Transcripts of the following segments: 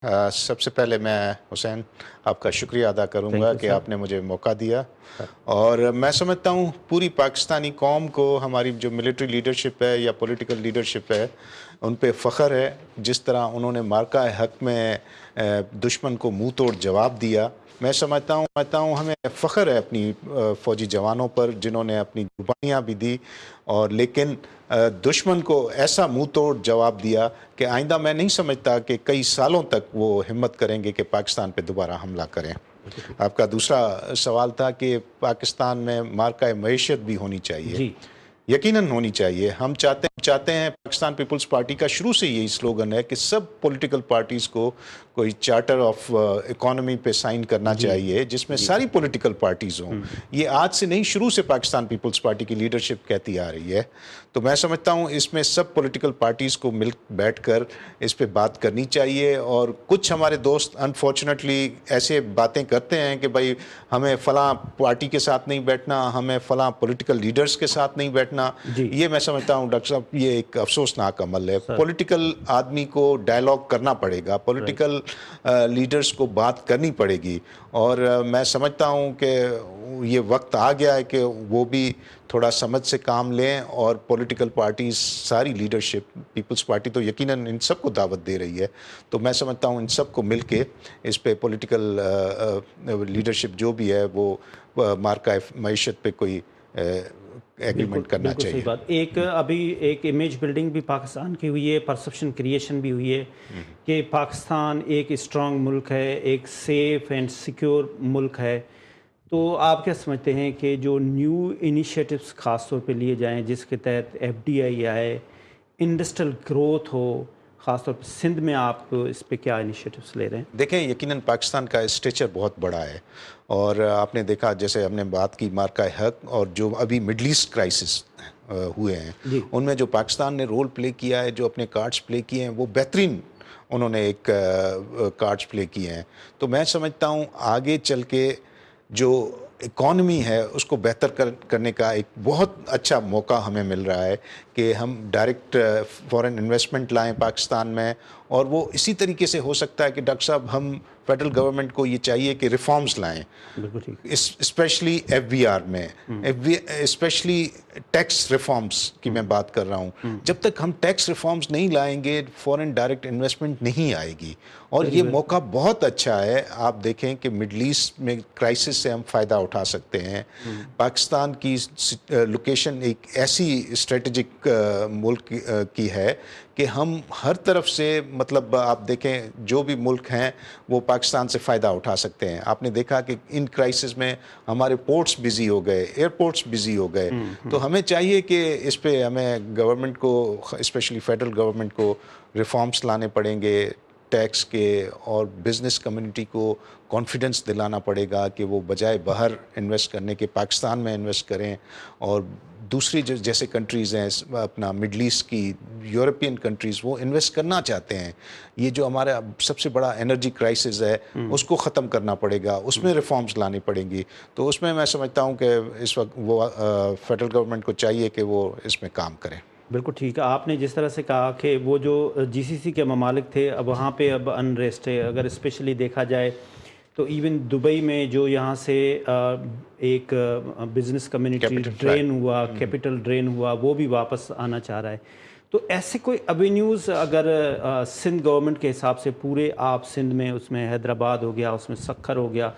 سب سے پہلے میں حسین آپ کا شکریہ ادا کروں تھینک گا یو کہ سر. آپ نے مجھے موقع دیا، سر اور میں سمجھتا ہوں پوری پاکستانی قوم کو ہماری جو ملٹری لیڈرشپ ہے یا پولیٹیکل لیڈرشپ ہے ان پہ فخر ہے، جس طرح انہوں نے مارکہ حق میں دشمن کو منہ توڑ جواب دیا۔ میں سمجھتا ہوں ہمیں فخر ہے اپنی فوجی جوانوں پر، جنہوں نے اپنی قربانیاں بھی دی، اور لیکن دشمن کو ایسا منہ توڑ جواب دیا کہ آئندہ میں نہیں سمجھتا کہ کئی سالوں تک وہ ہمت کریں گے کہ پاکستان پہ دوبارہ حملہ کریں۔ بالکل ٹھیک. آپ کا دوسرا سوال تھا کہ پاکستان میں مارکہ معیشت بھی ہونی چاہیے۔ جی یقیناً ہونی چاہیے۔ ہم چاہتے ہیں، پاکستان پیپلز پارٹی کا شروع سے یہی سلوگن ہے کہ سب پولیٹیکل پارٹیز کو کوئی چارٹر آف اکانومی پہ سائن کرنا جی چاہیے جس میں جی ساری پولیٹیکل پارٹیز ہوں۔ یہ آج سے نہیں، شروع سے پاکستان پیپلز پارٹی کی لیڈرشپ کہتی آ رہی ہے۔ تو میں سمجھتا ہوں اس میں سب پولیٹیکل پارٹیز کو مل بیٹھ کر اس پہ بات کرنی چاہیے، اور کچھ ہمارے دوست انفارچونیٹلی ایسے باتیں کرتے ہیں کہ بھائی ہمیں فلاں پارٹی کے ساتھ نہیں بیٹھنا، ہمیں فلاں پولیٹیکل لیڈرز کے ساتھ نہیں بیٹھنا۔ جی یہ میں سمجھتا ہوں ڈاکٹر صاحب یہ ایک افسوسناک عمل ہے۔ سر. پولیٹیکل آدمی کو ڈائلاگ کرنا پڑے گا، رائٹ. پولیٹیکل لیڈرز کو بات کرنی پڑے گی، اور میں سمجھتا ہوں کہ یہ وقت آ گیا ہے کہ وہ بھی تھوڑا سمجھ سے کام لیں، اور پولیٹیکل پارٹیز ساری لیڈرشپ، پیپلز پارٹی تو یقیناً ان سب کو دعوت دے رہی ہے، تو میں سمجھتا ہوں ان سب کو مل کے اس پہ پولیٹیکل لیڈرشپ جو بھی ہے وہ مارکہ معیشت پہ کوئی بالکل ایگریمنٹ کرنا بالکل صحیح چاہیے۔ بات. ابھی ایک امیج بلڈنگ بھی پاکستان کی ہوئی ہے، پرسپشن کریشن بھی ہوئی ہے کہ پاکستان ایک اسٹرانگ ملک ہے، ایک سیف اینڈ سیکیور ملک ہے. تو آپ کیا سمجھتے ہیں کہ جو نیو انیشیٹوز خاص طور پہ لیے جائیں جس کے تحت FDI آئے، انڈسٹریل گروتھ ہو، خاص طور پہ سندھ میں، آپ اس پہ کیا انیشیٹوز لے رہے ہیں؟ دیکھیں یقیناً پاکستان کا اسٹیچر بہت بڑا ہے، اور آپ نے دیکھا جیسے ہم نے بات کی مارکہ حق، اور جو ابھی مڈل ایسٹ کرائسس ہوئے ہیں جی ان میں جو پاکستان نے رول پلے کیا ہے، جو اپنے کارڈز پلے کیے ہیں، وہ بہترین انہوں نے ایک کارڈز پلے کیے ہیں۔ تو میں سمجھتا ہوں آگے چل کے جو اکانومی ہے اس کو بہتر کرنے کا ایک بہت اچھا موقع ہمیں مل رہا ہے کہ ہم ڈائریکٹ فورن انویسٹمنٹ لائیں پاکستان میں، اور وہ اسی طریقے سے ہو سکتا ہے کہ ڈاکٹر صاحب ہم فیڈرل گورنمنٹ کو یہ چاہیے کہ ریفارمز لائیں، بالکل ٹھیک. اسپیشلی FBR میں، اسپیشلی ٹیکس ریفارمز کی میں بات کر رہا ہوں۔ جب تک ہم ٹیکس ریفارمز نہیں لائیں گے فورن ڈائریکٹ انویسٹمنٹ نہیں آئے گی، اور یہ موقع بہت اچھا ہے۔ آپ دیکھیں کہ مڈل ایسٹ میں کرائسس سے ہم فائدہ اٹھا سکتے ہیں۔ پاکستان کی لوکیشن ایک ایسی اسٹریٹجک ملک کی ہے کہ ہم ہر طرف سے، مطلب آپ دیکھیں جو بھی ملک ہیں وہ پاکستان سے فائدہ اٹھا سکتے ہیں۔ آپ نے دیکھا کہ ان کرائسس میں ہمارے پورٹس بزی ہو گئے، ایئرپورٹس بزی ہو گئے، تو ہمیں چاہیے کہ اس پہ ہمیں گورنمنٹ کو، اسپیشلی فیڈرل گورنمنٹ کو ریفارمز لانے پڑیں گے ٹیکس کے، اور بزنس کمیونٹی کو کانفیڈنس دلانا پڑے گا کہ وہ بجائے باہر انویسٹ کرنے کے پاکستان میں انویسٹ کریں، اور دوسری جیسے کنٹریز ہیں اپنا مڈل ایسٹ کی، یورپین کنٹریز، وہ انویسٹ کرنا چاہتے ہیں۔ یہ جو ہمارا سب سے بڑا انرجی کرائسس ہے اس کو ختم کرنا پڑے گا، اس میں ریفارمز لانی پڑیں گی۔ تو اس میں سمجھتا ہوں کہ اس وقت وہ فیڈرل گورنمنٹ کو چاہیے کہ وہ اس میں کام کریں۔ بالکل ٹھیک ہے. آپ نے جس طرح سے کہا کہ وہ جو GCC کے ممالک تھے، اب وہاں پہ اب انریسٹ ہے. اگر اسپیشلی دیکھا جائے تو ایون دبئی میں جو یہاں سے ایک بزنس کمیونٹی ڈرین ہوا، کیپٹل ڈرین ہوا، وہ بھی واپس آنا چاہ رہا ہے. تو ایسے کوئی ایونیوز اگر سندھ گورنمنٹ کے حساب سے پورے آپ سندھ میں، اس میں حیدرآباد ہو گیا، اس میں سکھر ہو گیا،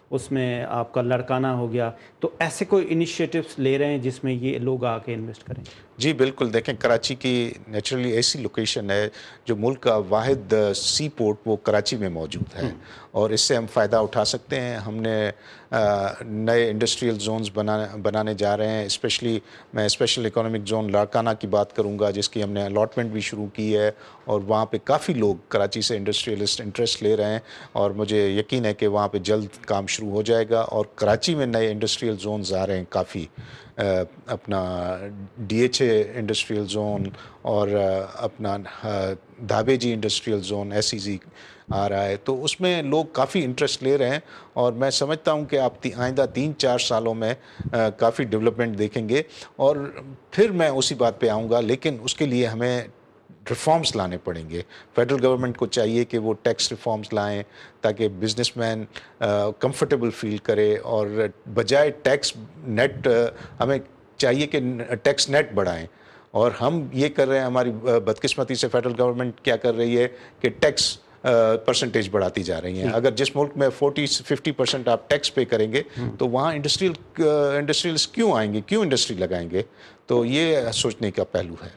اس میں آپ کا لڑکانہ ہو گیا، تو ایسے کوئی انیشیٹوز لے رہے ہیں جس میں یہ لوگ آ کے انویسٹ کریں؟ جی بالکل. دیکھیں کراچی کی نیچرلی ایسی لوکیشن ہے، جو ملک کا واحد سی پورٹ وہ کراچی میں موجود ہے، اور اس سے ہم فائدہ اٹھا سکتے ہیں۔ ہم نے نئے انڈسٹریل زونز بنانے جا رہے ہیں، میں اسپیشل اکنامک زون لاڑکانہ کی بات کروں گا، جس کی ہم نے الاٹمنٹ بھی شروع کی ہے، اور وہاں پہ کافی لوگ کراچی سے انڈسٹریلسٹ انٹرسٹ لے رہے ہیں، اور مجھے یقین ہے کہ وہاں پہ جلد کام شروع ہو جائے گا۔ اور کراچی میں نئے انڈسٹریل زونز آ رہے ہیں کافی، اپنا DHA انڈسٹریل زون، اور اپنا دھابے جی انڈسٹریل زون SEZ آ رہا ہے، تو اس میں لوگ کافی انٹرسٹ لے رہے ہیں، اور میں سمجھتا ہوں کہ آپ آئندہ 3-4 سالوں میں کافی ڈیولپمنٹ دیکھیں گے۔ اور پھر میں اسی بات پہ آؤں گا، لیکن اس کے لیے ہمیں ریفارمز لانے پڑیں گے. فیڈرل گورنمنٹ کو چاہیے کہ وہ ٹیکس ریفارمز لائیں تاکہ بزنس مین کمفرٹیبل فیل کرے, اور بجائے ٹیکس نیٹ ہمیں چاہیے کہ ٹیکس نیٹ بڑھائیں. اور ہم یہ کر رہے ہیں, ہماری بدقسمتی سے فیڈرل گورنمنٹ کیا کر رہی ہے کہ ٹیکس پرسنٹیج بڑھاتی جا رہی ہیں. اگر جس ملک میں 40-50% آپ ٹیکس پے کریں گے تو وہاں انڈسٹریلس کیوں آئیں گے, کیوں انڈسٹری لگائیں گے؟ تو یہ سوچنے کا پہلو ہے.